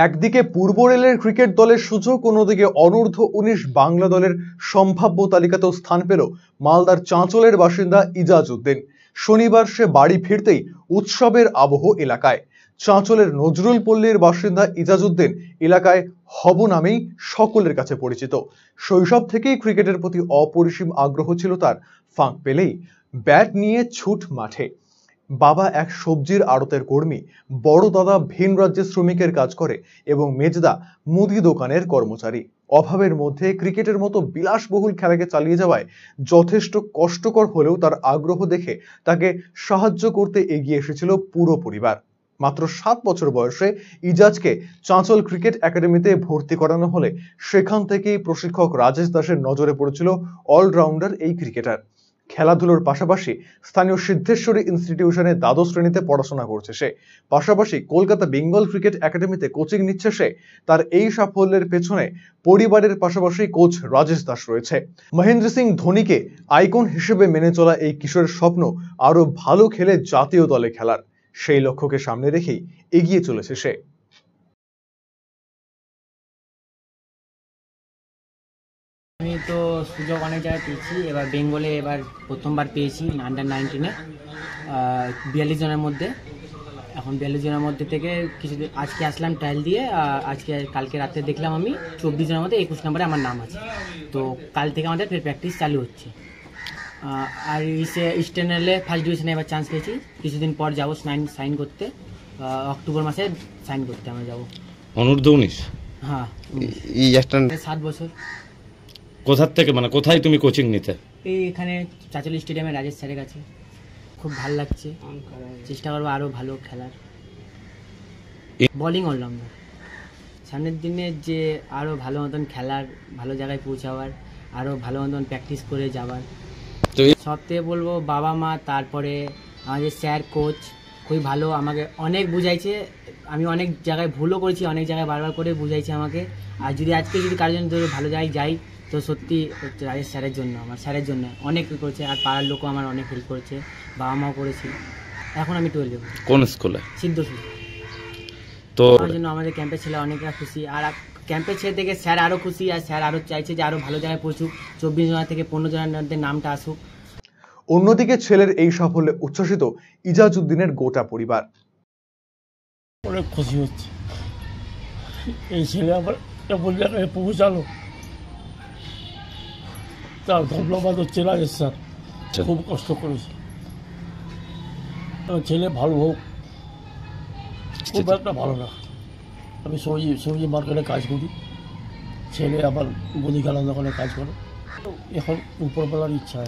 একদিকে পূর্ব রেলের ক্রিকেট দলের সুযোগ, অন্যদিকে অনূর্ধ্ব-19 বাংলা দলের সম্ভাব্য তালিকাতেও স্থান পেল মালদার চাঁচলের বাসিন্দা ইজাজ উদ্দিন। শনিবার সে বাড়ি ফিরতেই উৎসবের আবহ এলাকায়। চাঁচলের নজরুল পল্লীর বাসিন্দা ইজাজ উদ্দিন এলাকায় হব নামেই সকলের কাছে পরিচিত। শৈশব থেকেই ক্রিকেটের প্রতি অপরিসীম আগ্রহ ছিল তার। ফাঁক পেলেই ব্যাট নিয়ে ছুট মাঠে। বাবা এক সবজির আড়তের কর্মী, বড় দাদা ভিন রাজ্যে শ্রমিকের কাজ করে এবং মেজদা মুদি দোকানের কর্মচারী। অভাবের মধ্যে ক্রিকেটের মতো বিলাসবহুল খেলাকে চালিয়ে যাওয়ায় যথেষ্ট কষ্টকর হলেও তার আগ্রহ দেখে তাকে সাহায্য করতে এগিয়ে এসেছিল পুরো পরিবার। মাত্র 7 বছর বয়সে ইজাজকে চাঁচল ক্রিকেট একাডেমিতে ভর্তি করানো হলে সেখান থেকেই প্রশিক্ষক রাজেশ দাসের নজরে পড়েছিল অলরাউন্ডার এই ক্রিকেটার। খেলাধুলোর পাশাপাশি স্থানীয় সিদ্ধেশ্বরী ইনস্টিটিউশনে দ্বাদশ শ্রেণীতে পড়াশোনা করছে সে। পাশাপাশি কলকাতা বেঙ্গল ক্রিকেট একাডেমিতে কোচিং নিচ্ছে সে। তার এই সাফল্যের পেছনে পরিবারের পাশাপাশি কোচ রাজেশ দাস রয়েছে। মহেন্দ্র সিং ধোনিকে আইকন হিসেবে মেনে চলা এই কিশোরের স্বপ্ন আরো ভালো খেলে জাতীয় দলে খেলার। সেই লক্ষ্যকে সামনে রেখেই এগিয়ে চলেছে সে। আমি তো সুযোগ অনেক জায়গায় পেয়েছি, এবার বেঙ্গলে এবার প্রথমবার পেয়েছি আন্ডার-19-এ 42 জনের মধ্যে। এখন 42 জনের মধ্যে থেকে কিছুদিন আজকে আসলাম ট্রায়াল দিয়ে। কালকে রাতে দেখলাম আমি 24 জনের মধ্যে 21 নম্বরে আমার নাম আছে। তো কাল থেকে আমাদের ফের প্র্যাকটিস চালু হচ্ছে। আর ইস্টার্ন রেলে ফার্স্ট ডিভিশনে এবার চান্স পেয়েছি। কিছুদিন পর যাবো সাইন করতে, অক্টোবর মাসে সাইন করতে আমরা যাবো। অনূর্ধ্ব-19? হ্যাঁ, 7 বছর। কোথার থেকে, মানে কোথায় তুমি কোচিং নিতে? এখানে চাঁচল স্টেডিয়ামে রাজেশ স্যারের কাছে। খুব ভালো লাগছে, চেষ্টা করবো আরও ভালো খেলার। বোলিং অলরাউন্ডার, সামনের দিনে যে আরও ভালো মতন খেলার, ভালো জায়গায় পৌঁছাবার, আরও ভালো মতন প্র্যাকটিস করে যাবার। সব থেকে বলবো বাবা মা, তারপরে আমাদের স্যার কোচ খুবই ভালো, আমাকে অনেক বুঝাইছে। আমি অনেক জায়গায় ভুলও করেছি, অনেক জায়গায় বারবার করে বুঝাইছে আমাকে। আর আজকে যদি কারোর জন্য ভালো জায়গায় যাই তো সত্যি রাজেশ স্যারের জন্য, আমার স্যারের জন্য অনেক হেল্প করেছে। আর পাড়ার লোকও আমার অনেক হেল্প করেছে, বাবা মাও করেছি। এখন আমি 12 কোন স্কুলে? সিদ্ধেশ্বরী। তো আমার জন্য আমাদের ক্যাম্পের ছেলে অনেকটা খুশি, আর ক্যাম্পের ছেলে থেকে স্যার আরও খুশি। আর স্যার আরও চাইছে যে আরও ভালো জায়গায় পৌঁছুক, 24 জন থেকে 15 জনের মধ্যে নামটা আসুক। অন্যদিকে ছেলের এই সাফল্যে উচ্ছ্বসিত ইজাজ উদ্দিনের গোটা পরিবার। অনেক খুশি হচ্ছে, এই ছেলে আবার এমন জায়গায় পৌঁছালো, তার ধন্যবাদ হচ্ছে রাজেশ স্যার। খুব কষ্ট করেছে, ছেলে ভালো হোক। খুব একটা ভালো না, আমি সবজি মার্কেটে কাজ করি, ছেলে আবার মুদিখানা দোকানে কাজ করে। এখন উপরবেলার ইচ্ছা।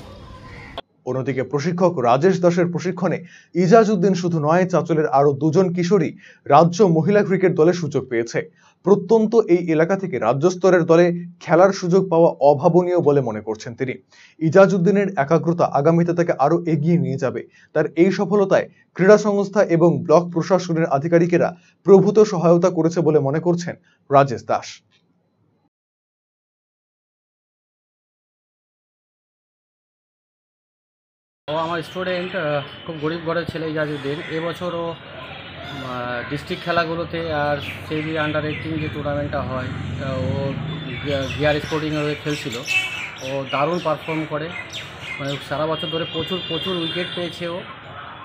অন্যদিকে প্রশিক্ষক রাজেশ দাসের প্রশিক্ষণে ইজাজ উদ্দিন শুধু নয়, চাঁচলের আরো 2 জন কিশোরী রাজ্য মহিলা ক্রিকেট দলে সুযোগ পেয়েছে। প্রত্যন্ত এই এলাকা থেকে রাজ্য স্তরের দলে খেলার সুযোগ পাওয়া অভাবনীয় বলে মনে করছেন তিনি। ইজাজ উদ্দিনের একাগ্রতা আগামীতে তাকে আরো এগিয়ে নিয়ে যাবে। তার এই সফলতায় ক্রীড়া সংস্থা এবং ব্লক প্রশাসনের আধিকারিকেরা প্রভূত সহায়তা করেছে বলে মনে করছেন রাজেশ দাস। ও আমার স্টুডেন্ট, খুব গরিব ঘরের ছেলে ইজাজ উদ্দিন। এবছর ও ডিস্ট্রিক্ট খেলাগুলোতে আর সেই আন্ডার-18 যে টুর্নামেন্টটা হয়, ও গিয়ার স্পোর্টিংয়ে হয়ে খেলছিল। ও দারুণ পারফর্ম করে, মানে সারা বছর ধরে প্রচুর উইকেট পেয়েছে ও।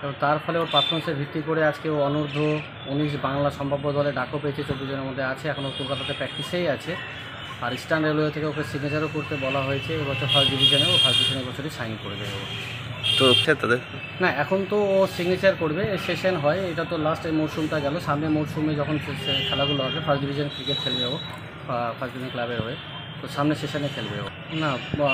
এবং তার ফলে ওর পারফরমেন্সের ভিত্তি করে আজকে ও অনূর্ধ্ব-19 বাংলা সম্ভাব্য দলে ডাকও পেয়েছে। 24 জনের মধ্যে আছে, এখনও কলকাতাতে প্র্যাকটিসেই আছে। আর ইস্টার্ন রেলওয়ে থেকে ওকে সিগনেচারও করতে বলা হয়েছে। এবছর ফার্স্ট ডিভিশনে বছরই সাইন করে দেবে ও। তো তাদের না, এখন তো ও সিগনেচার করবে, সেশন হয়, এটা তো লাস্ট এই মরশুমটা গেল। সামনে মরশুমে যখন খেলাগুলো হবে, ফার্স্ট ডিভিশন ক্রিকেট খেলবে ও, ফার্স্ট ডিভিশন ক্লাবের হয়ে। তো সামনে সেশনে খেলবে ও। না,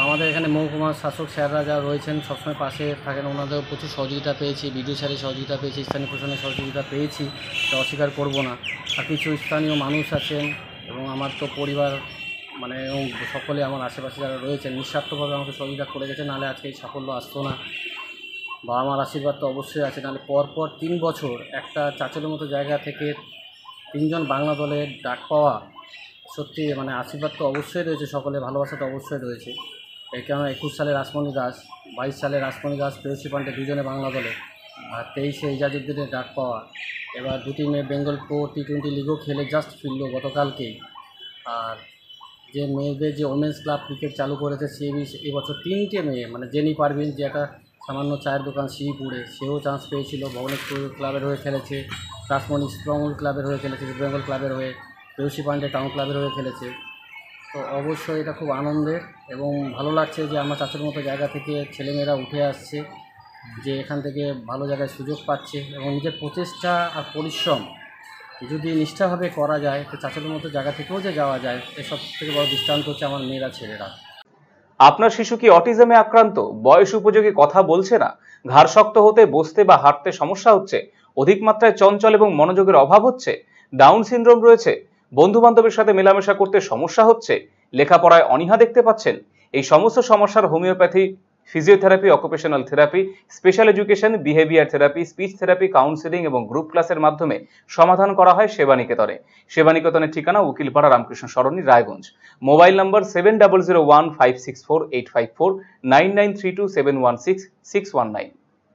আমাদের এখানে মহকুমার শাসক স্যাররা যারা রয়েছেন সবসময় পাশে থাকেন, ওনাদের প্রচুর সহযোগিতা পেয়েছি, বিডিও স্যারের সহযোগিতা পেয়েছি, স্থানীয় প্রশাসনের সহযোগিতা পেয়েছি, এটা অস্বীকার করব না। আর কিছু স্থানীয় মানুষ আছেন এবং আমার তো পরিবার, মানে সকলে আমার আশেপাশে যারা রয়েছেন নিঃস্বার্থভাবে আমাকে সহযোগিতা করে গেছে, নাহলে আজকে এই সাফল্য আসতো না। বাবা মার আশীর্বাদ তো অবশ্যই আছে, নাহলে পরপর 3 বছর একটা চাঁচলের মতো জায়গা থেকে 3 জন বাংলা দলের ডাক পাওয়া, সত্যি মানে আশীর্বাদ তো অবশ্যই রয়েছে, সকলে ভালোবাসা তো অবশ্যই রয়েছে। এই কারণে 21 সালে রাসমণি দাস, 22 সালে রাসমণি দাস, প্রেয়সী পান্ডে 2 জনে বাংলা দলে, আর 23-এ ইজাজ উদ্দিনের ডাক পাওয়া, এবার দুটি মেয়ে বেঙ্গল প্রো T20 লিগও খেলে জাস্ট ফিরল গতকালকেই। আর যে মেয়েদের যে ওমেন্স ক্লাব ক্রিকেট চালু করেছে সে এবছর 3টে মেয়ে, মানে জেনি পারভিন যে একটা সামান্য চায়ের দোকান শ্রীপুরে, সেও চান্স পেয়েছিল, ভুবনেশ্বর ক্লাবের হয়ে খেলেছে, রাসমণি স্ট্রংল ক্লাবের হয়ে খেলেছে, বেঙ্গল ক্লাবের হয়ে, পেয়সী পান্ডে টাউন ক্লাবের হয়ে খেলেছে। তো অবশ্যই এটা খুব আনন্দের এবং ভালো লাগছে যে আমার চাচুর মতো জায়গা থেকে ছেলেমেয়েরা উঠে আসছে, যে এখান থেকে ভালো জায়গায় সুযোগ পাচ্ছে এবং নিজের প্রচেষ্টা আর পরিশ্রম যদি নিষ্ঠাভাবে করা যায় তো চাচাদের মতো জায়গা থেকেও যে যাওয়া যায়, এসব থেকে বড় দৃষ্টান্ত হচ্ছে আমার মেয়েরা ছেলেরা। আপনার শিশু কি অটিজমে আক্রান্ত? বয়স উপযোগী কথা বলছে না, ঘাড় শক্ত হতে, বসতে বা হাঁটতে সমস্যা হচ্ছে, অধিক মাত্রায় চঞ্চল এবং মনোযোগের অভাব হচ্ছে, ডাউন সিনড্রোম রয়েছে, বন্ধু বান্ধবের সাথে মেলামেশা করতে সমস্যা হচ্ছে, লেখাপড়ায় অনীহা দেখতে পাচ্ছেন? এই সমস্ত সমস্যার homeopathy, physiotherapy, occupational therapy, special education, behaviour therapy, speech therapy, counselling এবং গ্রুপ ক্লাসের মাধ্যমে সমাধান করা হয় সেবানিকেতনে। সেবানিকেতনের ঠিকানা উকিলপাড়া রামকৃষ্ণ সরণি, রায়গঞ্জ। Mobile number 7001564854, 9932716619।